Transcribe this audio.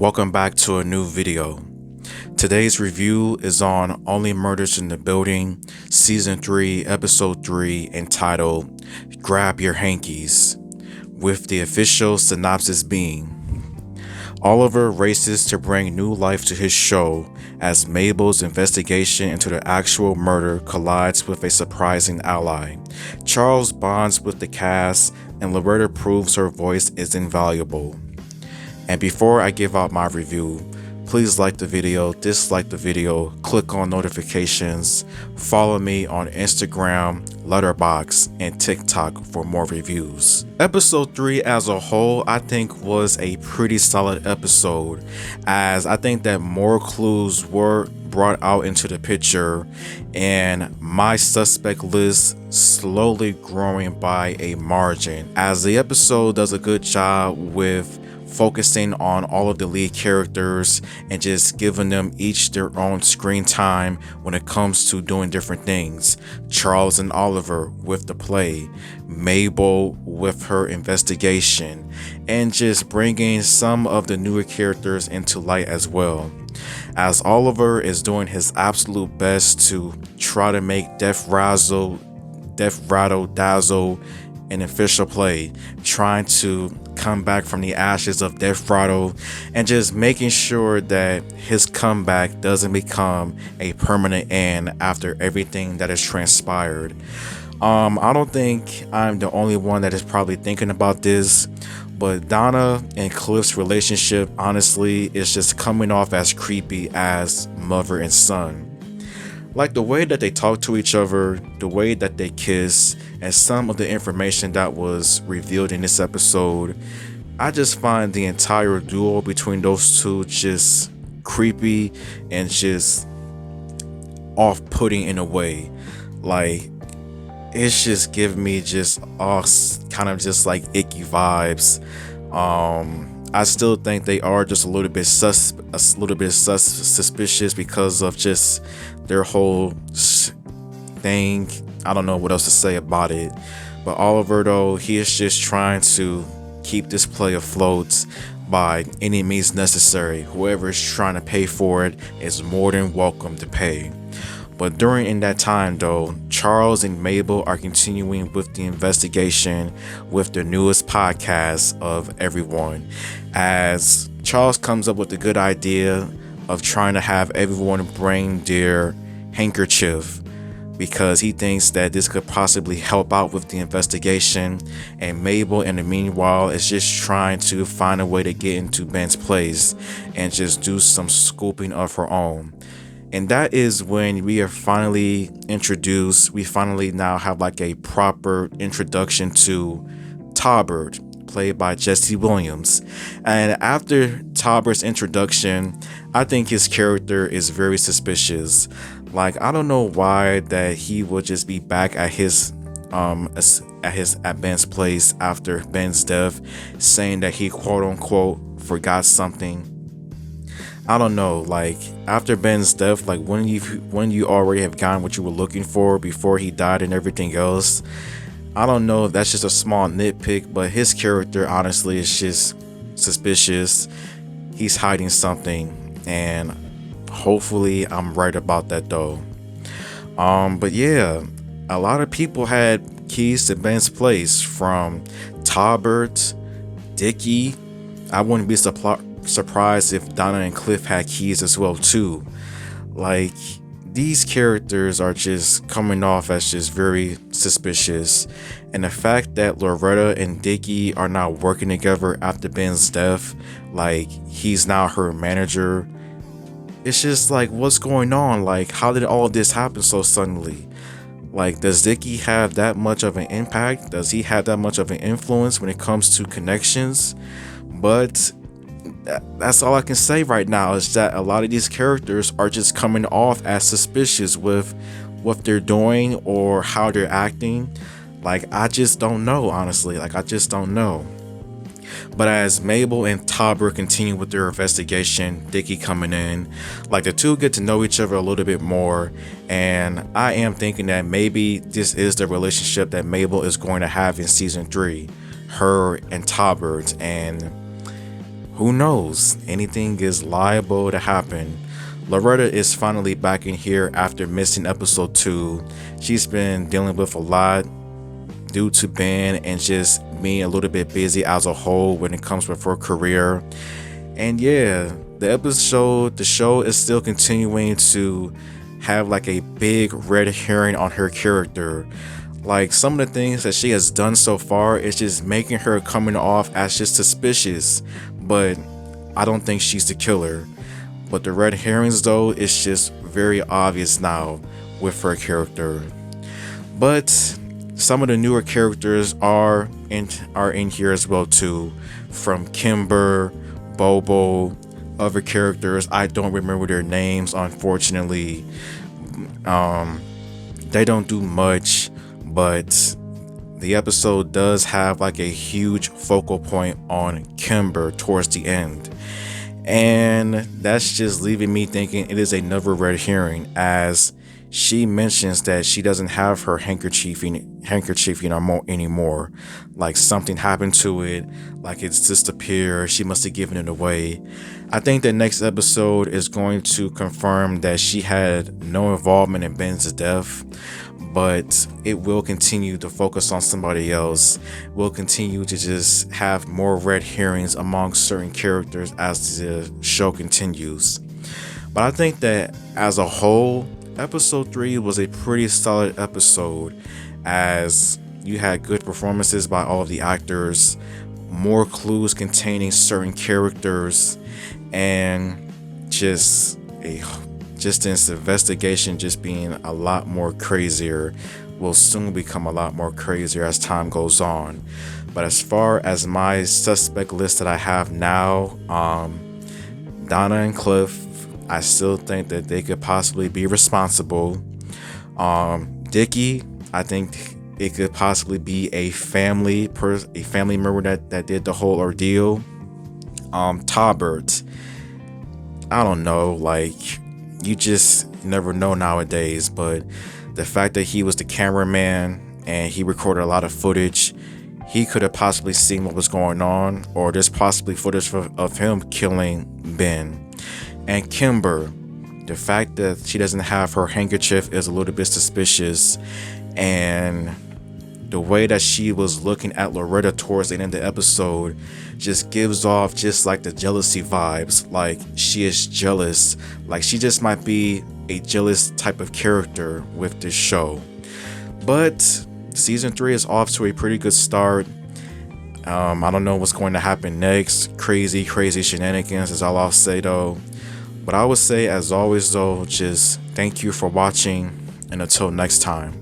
Welcome back to a new video. Today's review is on Only Murders in the Building, Season 3, Episode 3, entitled Grab Your Hankies, with the official synopsis being: Oliver races to bring new life to his show as Mabel's investigation into the actual murder collides with a surprising ally. Charles bonds with the cast, and Loretta proves her voice is invaluable. And before I give out my review, please like the video, dislike the video, click on notifications, follow me on Instagram, Letterboxd, and TikTok for more reviews. Episode 3 as a whole, I think was a pretty solid episode, as I think that more clues were brought out into the picture, and my suspect list slowly growing by a margin, as the episode does a good job with focusing on all of the lead characters and just giving them each their own screen time when it comes to doing different things. Charles and Oliver with the play, Mabel with her investigation, and just bringing some of the newer characters into light as well, as Oliver is doing his absolute best to try to make Death Rattle Dazzle an official play, trying to come back from the ashes of Death Rattle and just making sure that his comeback doesn't become a permanent end after everything that has transpired. I don't think I'm the only one that is probably thinking about this, but Donna and Cliff's relationship honestly is just coming off as creepy as mother and son. Like the way that they talk to each other, the way that they kiss, and some of the information that was revealed in this episode, I just find the entire duo between those two just creepy and just off-putting in a way. Like, it's just giving me just kind of just like icky vibes. I still think they are just a little bit suspicious because of just their whole thing. I don't know what else to say about it. But Oliver, though, he is just trying to keep this play afloat by any means necessary. Whoever is trying to pay for it is more than welcome to pay. But in that time, though, Charles and Mabel are continuing with the investigation with the newest podcast of everyone, as Charles comes up with the good idea of trying to have everyone bring their handkerchief, because he thinks that this could possibly help out with the investigation, and Mabel in the meanwhile is just trying to find a way to get into Ben's place and just do some scooping of her own. And that is when we are finally introduced. We finally now have like a proper introduction to Talbert, played by Jesse Williams. And after Talbert's introduction, I think his character is very suspicious. Like, I don't know why that he would just be back at Ben's place after Ben's death, saying that he quote unquote forgot something. I don't know, like, after Ben's death, like when you already have gotten what you were looking for before he died and everything else. I don't know if that's just a small nitpick, but his character honestly is just suspicious. He's hiding something, and hopefully I'm right about that though. But yeah, a lot of people had keys to Ben's place, from Talbert, Dickie. I wouldn't be surprised if Donna and Cliff had keys as well too. Like, these characters are just coming off as just very suspicious, and the fact that Loretta and Dickie are now working together after Ben's death, like he's now her manager, it's just like, what's going on? Like, how did all of this happen so suddenly? Like, does Dickie have that much of an impact? Does he have that much of an influence when it comes to connections? But that's all I can say right now, is that a lot of these characters are just coming off as suspicious with what they're doing or how they're acting. Like, I just don't know, honestly. Like, I just don't know. But as Mabel and Talbert continue with their investigation, Dickie coming in, like, the two get to know each other a little bit more, and I am thinking that maybe this is the relationship that Mabel is going to have in season 3, her and Talbert. And who knows? Anything is liable to happen. Loretta is finally back in here after missing episode 2. She's been dealing with a lot due to Ben and just being a little bit busy as a whole when it comes with her career. And yeah, the show is still continuing to have like a big red herring on her character. Like some of the things that she has done so far is just making her coming off as just suspicious, but I don't think she's the killer. But the red herrings though, it's just very obvious now with her character. But some of the newer characters are in here as well too, from Kimber, Bobo, other characters. I don't remember their names, unfortunately. They don't do much, but the episode does have like a huge focal point on Kimber towards the end. And that's just leaving me thinking it is another red herring, as she mentions that she doesn't have her handkerchief anymore. Like something happened to it, like it's disappeared. She must have given it away. I think the next episode is going to confirm that she had no involvement in Ben's death, but it will continue to focus on somebody else. We'll continue to just have more red herrings among certain characters as the show continues. But I think that as a whole, episode 3 was a pretty solid episode, as you had good performances by all of the actors, more clues containing certain characters, and just this investigation just being a lot more crazier, will soon become a lot more crazier as time goes on. But as far as my suspect list that I have now, Donna and Cliff, I still think that they could possibly be responsible. Dickie, I think it could possibly be a family member that did the whole ordeal. Tobert, I don't know, like, you just never know nowadays, but the fact that he was the cameraman and he recorded a lot of footage, he could have possibly seen what was going on, or there's possibly footage of him killing Ben. And Kimber, the fact that she doesn't have her handkerchief is a little bit suspicious, and the way that she was looking at Loretta towards the end of the episode just gives off just like the jealousy vibes. Like she is jealous, like she just might be a jealous type of character with this show. But season 3 is off to a pretty good start. I don't know what's going to happen next. Crazy shenanigans is all I'll say though. But I would say, as always though, just thank you for watching, and until next time.